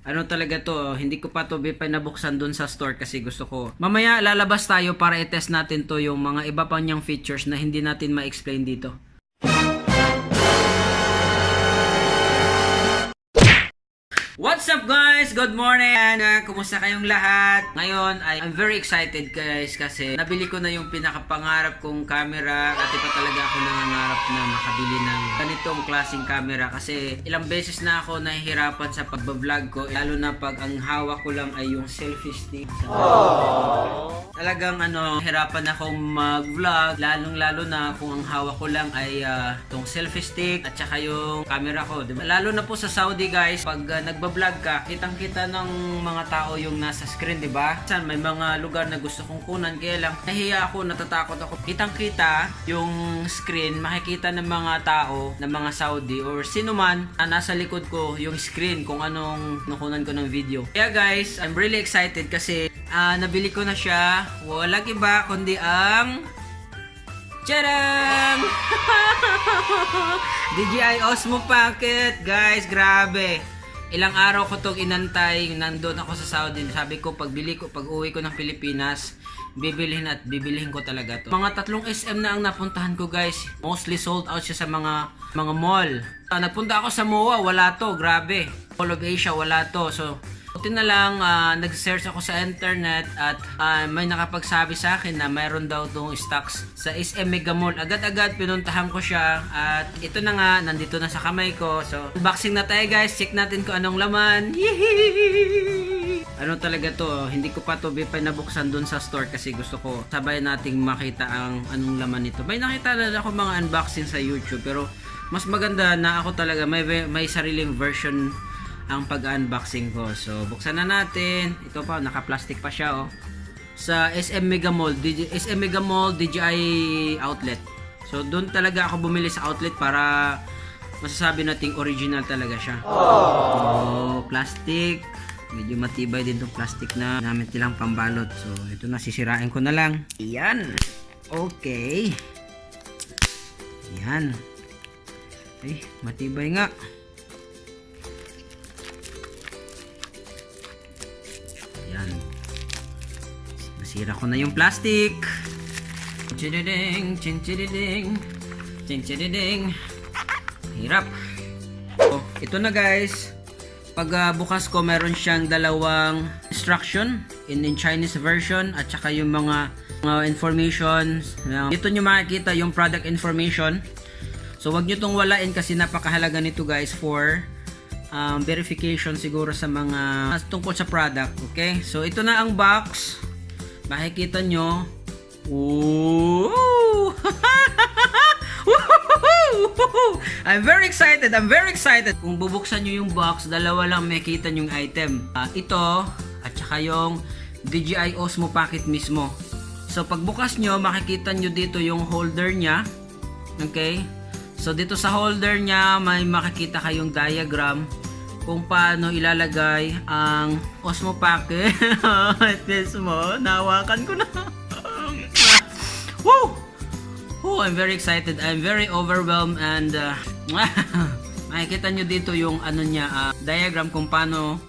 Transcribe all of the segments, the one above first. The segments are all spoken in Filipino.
Ano talaga to, hindi ko pa to pinabuksan dun sa store kasi gusto ko. Mamaya lalabas tayo para i-test natin to yung mga iba pang niyang features na hindi natin ma-explain dito. What's up guys? Good morning! Kumusta kayong lahat? Ngayon I'm very excited guys kasi nabili ko na yung pinakapangarap kong camera at pa talaga ako nangangarap na makabili ng ganitong klaseng camera kasi ilang beses na ako nahihirapan sa pagbablog ko lalo na pag ang hawak ko lang ay yung selfie stick. Talagang hirapan akong mag-vlog lalong-lalo na kung ang hawak ko lang ay tong selfie stick at saka yung camera ko, diba? Lalo na po sa Saudi guys, pag nagba-vlog ka, kitang-kita ng mga tao yung nasa screen, diba? Minsan may mga lugar na gusto kong kunan kaya lang nahiya ako, natatakot ako. Kitang-kita yung screen, makikita ng mga tao, ng mga Saudi or sino man na nasa likod ko yung screen kung anong nakunan ko ng video. Kaya guys, I'm really excited kasi nabili ko na siya. Walang iba kundi ang Tadam! DJI Osmo Pocket, guys, grabe. Ilang araw ko tong inantay, nandoon ako sa Saudi. Sabi ko pag uwi ko ng Pilipinas, bibilhin ko talaga to. Mga 3 SM na ang napuntahan ko, guys. Mostly sold out siya sa mga mall. Nagpunta ako sa MOA, wala to, grabe. All of Asia, wala to. So buti na lang nag-search ako sa internet at may nakapagsabi sa akin na mayroon daw itong stocks sa SM Mega Mall. Agad-agad pinuntahan ko siya at ito na nga, nandito na sa kamay ko. So unboxing na tayo guys, check natin kung anong laman. Yee! Ano talaga to, hindi ko pa to pinabuksan dun sa store kasi gusto ko sabay nating makita ang anong laman nito. May nakita na ako mga unboxing sa YouTube pero mas maganda na ako talaga may sariling version ang pag-unboxing ko. So, buksan na natin. Ito pa, naka-plastic pa siya, oh. Sa SM Mega Mall, SM Mega Mall DJI outlet. So, doon talaga ako bumili sa outlet para masasabi nating original talaga siya. So, plastic. Medyo matibay din itong plastic na gamit nilang pambalot. So, ito na, sisirain ko na lang. Ayan. Okay. Ayan. Ay, matibay nga. Nasira ko na yung plastic. Chinchiding, chinchiding, chinchiding. Hirap. So, ito na guys. Pag bukas ko, meron siyang dalawang instruction in Chinese version at saka yung mga information. Dito nyo makikita yung product information. So, wag nyo tong walain kasi napakahalaga nito guys for verification siguro sa mga tungkol sa product. Okay? So, ito na ang box. Makikita nyo. Ooh! I'm very excited. I'm very excited. Kung bubuksan nyo yung box, dalawa lang makikita yung item. Ito at saka yung DJI Osmo Pocket mismo. So pagbukas nyo, makikita nyo dito yung holder nya. Okay? So dito sa holder nya, may makikita kayong diagram kung paano ilalagay ang Osmo Pocket mismo. Nahawakan ko na. Woo! Oh, I'm very excited. I'm very overwhelmed and makikita nyo dito yung diagram kung paano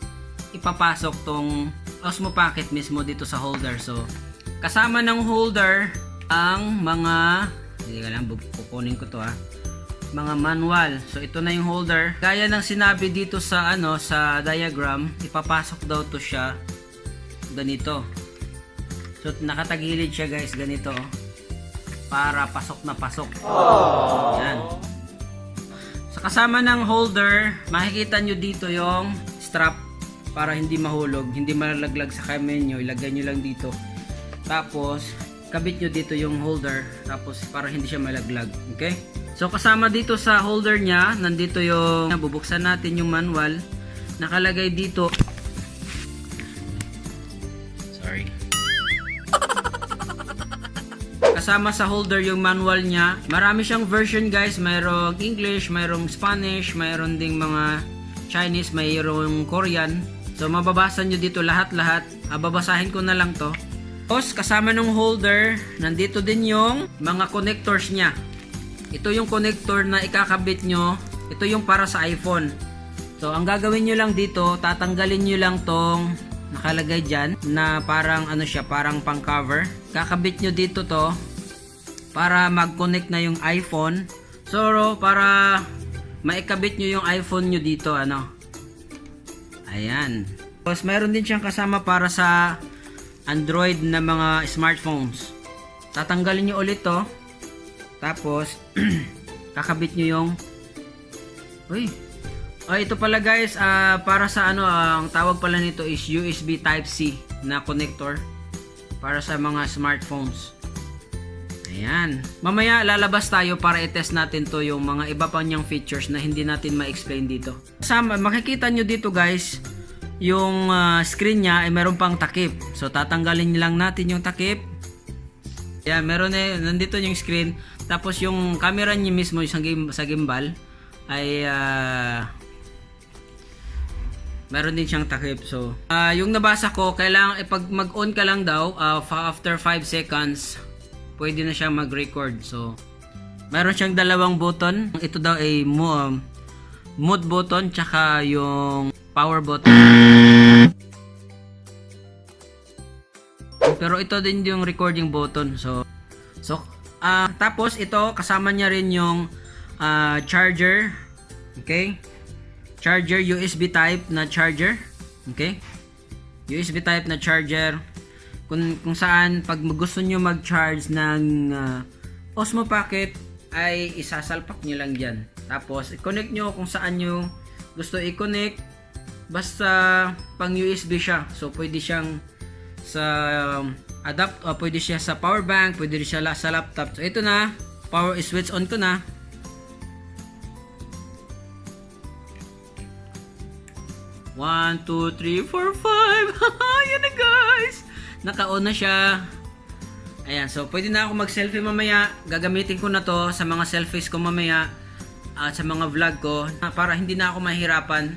ipapasok tong Osmo Pocket mismo dito sa holder. So, kasama ng holder ang mga hindi ka lang, kukunin ko to mga manual. So ito na yung holder. Gaya ng sinabi dito sa sa diagram, ipapasok daw to siya ganito. So nakatagilid siya guys ganito para pasok na pasok. Yan. So kasama ng holder, makikita nyo dito yung strap para hindi mahulog, hindi malalaglag sa kamay nyo. Ilagay nyo lang dito. Tapos kabit nyo dito yung holder tapos para hindi siya malaglag. Okay? So kasama dito sa holder nya, nandito yung bubuksan natin yung manual. Nakalagay dito. Sorry. Kasama sa holder yung manual nya. Marami siyang version guys. Mayroong English, mayroong Spanish, mayroon ding mga Chinese, mayroong Korean. So mababasa nyo dito lahat-lahat. Babasahin ko na lang to. Tapos kasama ng holder, nandito din yung mga connectors nya. Ito yung connector na ikakabit nyo. Ito yung para sa iPhone. So, ang gagawin nyo lang dito, tatanggalin nyo lang tong nakalagay dyan na parang ano siya, parang pang cover. Kakabit nyo dito to para mag-connect na yung iPhone. So, para maikabit nyo yung iPhone nyo dito, ano. Ayan. Tapos, mayroon din siyang kasama para sa Android na mga smartphones. Tatanggalin nyo ulit to. Tapos, kakabit nyo yung ito pala guys, para sa ano, ang tawag pala nito is USB Type-C na connector para sa mga smartphones. Ayan. Mamaya lalabas tayo para i-test natin to yung mga iba pa niyang features na hindi natin ma-explain dito. Makikita nyo dito guys, yung screen niya ay meron pang takip. So tatanggalin lang natin yung takip. Ayan, meron nandito yung screen. Tapos yung camera niya mismo sa gimbal ay meron din siyang takip. So, yung nabasa ko, kailangan pag mag-on ka lang daw, after 5 seconds, pwede na siyang mag-record. So, meron siyang dalawang button. Ito daw ay mode button, tsaka yung power button. Pero ito din yung recording button. So, tapos ito, kasama niya rin yung charger. Okay? Charger, USB type na charger. Okay? USB type na charger. Kung saan pag gusto nyo mag-charge ng Osmo Pocket ay isasalpak nyo lang dyan. Tapos i-connect nyo kung saan nyo gusto i-connect. Basta pang USB siya. So pwede siyang sa pwede siya sa power bank, pwede rin siya sa laptop. So ito na, power switch on ko na. 1, 2, 3, 4, 5. Yan na guys. Naka-on na siya. Ayan. So, pwede na ako mag-selfie mamaya. Gagamitin ko na to sa mga selfies ko mamaya. At sa mga vlog ko. Para hindi na ako mahirapan.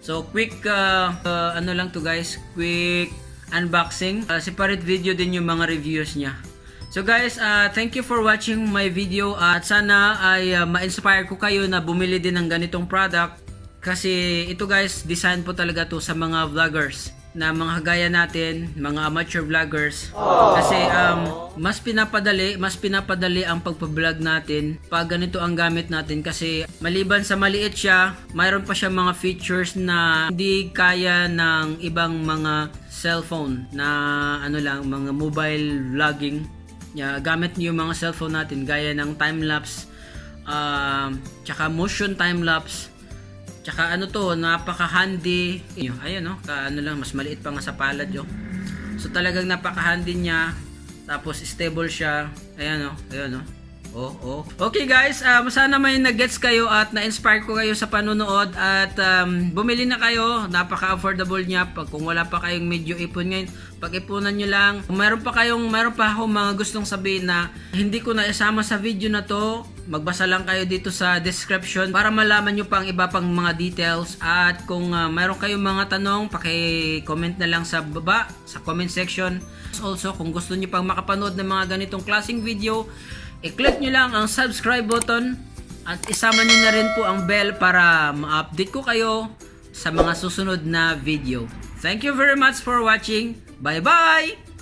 So, quick ano lang to guys. Quick unboxing. Separate video din yung mga reviews niya. So guys, thank you for watching my video. At sana ay ma-inspire ko kayo na bumili din ng ganitong product. Kasi ito guys, design po talaga to sa mga vloggers na mga gaya natin, mga amateur vloggers. Kasi mas pinapadali ang pagpa-vlog natin pag ganito ang gamit natin. Kasi maliban sa maliit siya, mayroon pa siya mga features na hindi kaya ng ibang mga cellphone na ano lang, mga mobile vlogging. Gamit niyo yung mga cellphone natin gaya ng time-lapse, tsaka motion time-lapse. Tsaka ano to, napaka-handy. Ayun no, lang, mas maliit pa nga sa palad yo. So talagang napaka-handy niya. Tapos stable siya. Ayan no. Okay guys, sana may nag-gets kayo at na-inspire ko kayo sa panonood at bumili na kayo. Napaka-affordable niya. Kung wala pa kayong medyo ipon ngayon, pag-ipunan nyo lang. Kung meron pa akong mga gustong sabihin na hindi ko na isama sa video na to, magbasa lang kayo dito sa description para malaman nyo pa ang iba pang mga details. At kung meron kayong mga tanong, paki-comment na lang sa baba, sa comment section. Also, kung gusto nyo pang makapanood ng mga ganitong klaseng video, i-click nyo lang ang subscribe button at isama nyo na rin po ang bell para ma-update ko kayo sa mga susunod na video. Thank you very much for watching. Bye-bye!